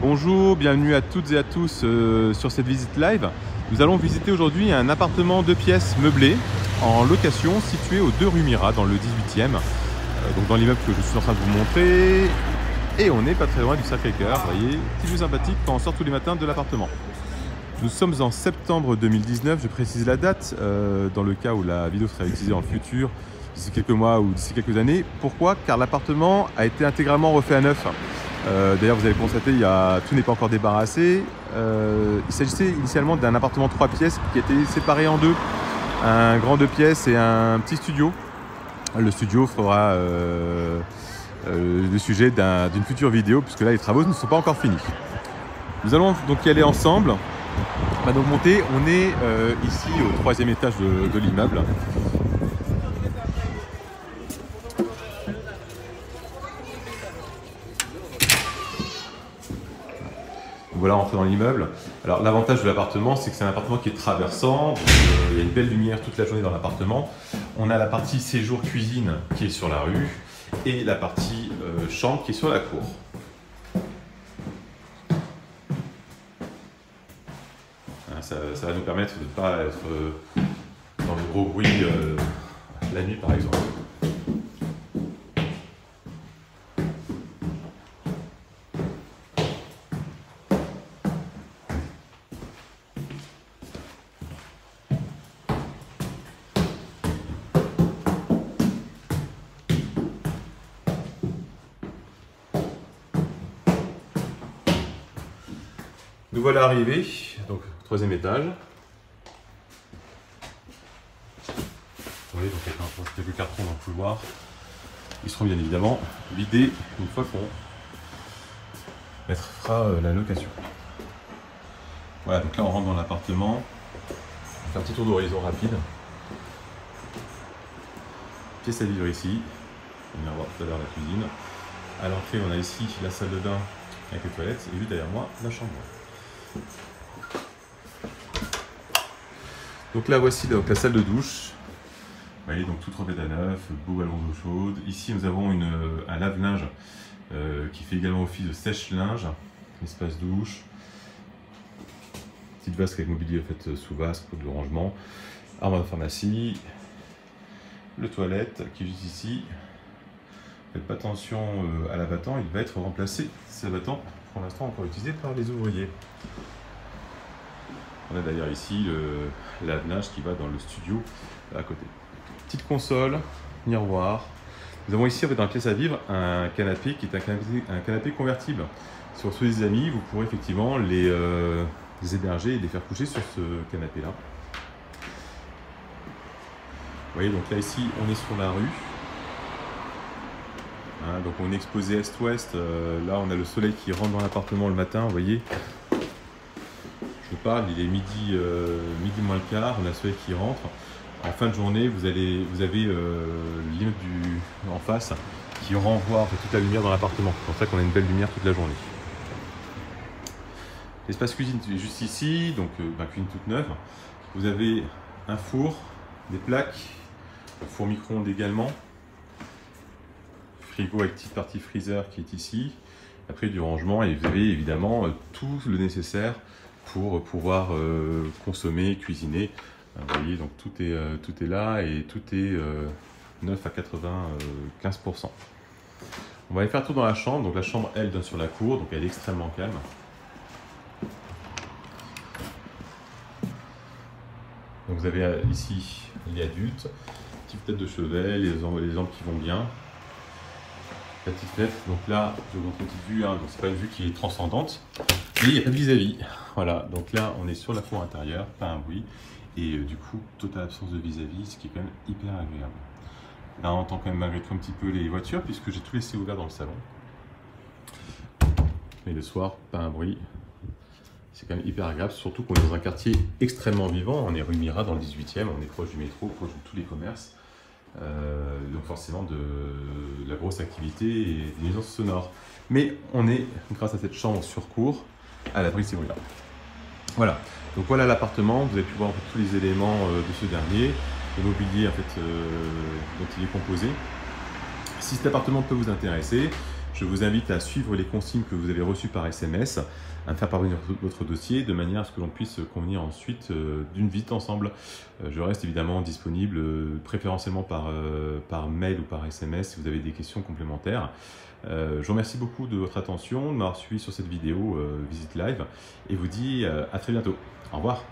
Bonjour, bienvenue à toutes et à tous sur cette visite live. Nous allons visiter aujourd'hui un appartement 2 pièces meublé en location situé aux 2 rue Mira dans le 18e. Donc dans l'immeuble que je suis en train de vous montrer. Et on n'est pas très loin du Sacré-Cœur, vous voyez, petit vue sympathique quand on sort tous les matins de l'appartement. Nous sommes en septembre 2019, je précise la date, dans le cas où la vidéo sera utilisée dans le futur, d'ici quelques mois ou d'ici quelques années. Pourquoi? Car l'appartement a été intégralement refait à neuf. D'ailleurs, vous avez constaté, tout n'est pas encore débarrassé. Il s'agissait initialement d'un appartement 3 pièces qui était séparé en deux. Un grand 2 pièces et un petit studio. Le studio fera le sujet d'une future vidéo, puisque là, les travaux ne sont pas encore finis. Nous allons donc y aller ensemble. On va donc monter. On est ici au 3e étage de l'immeuble. Voilà, entrer dans l'immeuble. Alors l'avantage de l'appartement, c'est que c'est un appartement qui est traversant. Donc, il y a une belle lumière toute la journée dans l'appartement. On a la partie séjour cuisine qui est sur la rue et la partie chambre qui est sur la cour. Ça va nous permettre de ne pas être dans le gros bruit la nuit par exemple. Nous voilà arrivés, donc 3e étage. Vous voyez, donc il y a quelques cartons dans le couloir. Ils seront bien évidemment vidés une fois qu'on mettra la location. Voilà, donc là on rentre dans l'appartement. On fait un petit tour d'horizon rapide. Pièce à vivre ici. On va voir tout à l'heure la cuisine. À l'entrée, on a ici la salle de bain avec les toilettes et juste derrière moi la chambre. Donc là voici donc la salle de douche. Vous voyez, donc toute refaite à neuf, beau ballon d'eau chaude. Ici nous avons un lave-linge qui fait également office de sèche-linge, espace douche, petite vasque avec mobilier fait sous vasque pour le rangement, armoire de pharmacie, le toilette qui est juste ici. Faites pas attention à l'abattant, il va être remplacé. Cet abattant pour l'instant encore utilisé par les ouvriers. On a d'ailleurs ici le lave-linge qui va dans le studio à côté. Petite console, miroir. Nous avons ici dans la pièce à vivre un canapé qui est un canapé convertible. Si vous recevez des amis, vous pourrez effectivement les héberger et les faire coucher sur ce canapé-là. Vous voyez, donc là ici on est sur la rue. Hein, donc on est exposé est-ouest. Là on a le soleil qui rentre dans l'appartement le matin, vous voyez. Je parle, il est midi moins le quart, on a le soleil qui rentre. En fin de journée, vous avez l'immeuble en face qui renvoie toute la lumière dans l'appartement. C'est pour ça qu'on a une belle lumière toute la journée. L'espace cuisine est juste ici, donc cuisine toute neuve. Vous avez un four, des plaques, un four micro-ondes également. Frigo avec petite partie freezer qui est ici. Après du rangement et vous avez évidemment tout le nécessaire pour pouvoir consommer, cuisiner. Vous voyez, donc tout est là et tout est neuf à 95%. On va aller faire un tour dans la chambre. Donc la chambre, elle, donne sur la cour, donc elle est extrêmement calme. Donc vous avez ici les adultes, petite tête de chevet, les lampes qui vont bien. La petite fenêtre, donc là, je vous montre une petite vue, hein, donc c'est pas une vue qui est transcendante, mais il n'y a pas de vis-à-vis. Voilà, donc là, on est sur la cour intérieure, pas un bruit, et du coup, totale absence de vis-à-vis, ce qui est quand même hyper agréable. Là, on entend quand même malgré tout un petit peu les voitures, puisque j'ai tout laissé ouvert dans le salon. Mais le soir, pas un bruit. C'est quand même hyper agréable, surtout qu'on est dans un quartier extrêmement vivant. On est rue Mira dans le 18e, on est proche du métro, proche de tous les commerces. Donc forcément de la grosse activité et des nuisances sonores. Mais on est, grâce à cette chambre sur cour, à l'abri de ces bruits-là. Voilà, donc voilà l'appartement, vous avez pu voir en fait, tous les éléments de ce dernier, le mobilier en fait, dont il est composé. Si cet appartement peut vous intéresser, Je vous invite à suivre les consignes que vous avez reçues par SMS, à me faire parvenir votre dossier de manière à ce que l'on puisse convenir ensuite d'une visite ensemble. Je reste évidemment disponible préférentiellement par mail ou par SMS si vous avez des questions complémentaires. Je vous remercie beaucoup de votre attention, de m'avoir suivi sur cette vidéo Visite Live et vous dis à très bientôt. Au revoir.